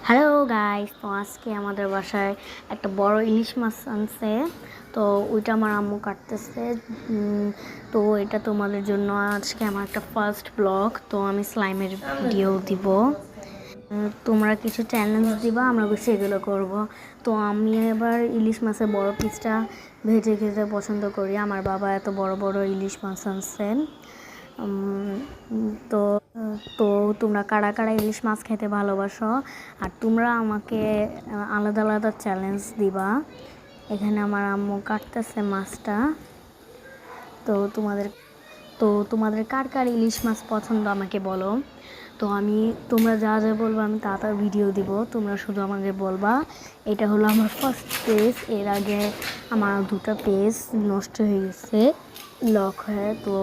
Hello guys, তো আজকে আমাদের বাসায় একটা বড় ইলিশ মাছ আনছে। তো ওইটা আমার আম্মু কাটতেছে। তো এটা তোমাদের জন্য আজকে আমার একটা ফার্স্ট ব্লগ। তো আমি স্লাইমের ভিডিও দিব। তোমরা কিছু চ্যালেঞ্জ দিবা, আমরা সেগুলো করব। তো আমি এবার ইলিশ মাছের বড় পিসটা ভেজে খেতে পছন্দ করি। আমার বাবা এত বড় বড় ইলিশ মাছ আনছেন। তো তো তোমরা কারা কারা ইলিশ মাছ খেতে ভালোবাসো, আর তোমরা আমাকে আলাদা আলাদা চ্যালেঞ্জ দিবা। এখানে আমার আম্মু কাটতেছে মাছটা। তো তোমাদের কার কার ইলিশ মাছ পছন্দ আমাকে বলো। তো তোমরা যা যা বলবো আমি তা ভিডিও দিব। তোমরা শুধু আমাকে বলবা। এটা হলো আমার ফার্স্ট পেজ। এর আগে আমার দুটো পেজ নষ্ট হয়ে গেছে, লক হয়ে। তো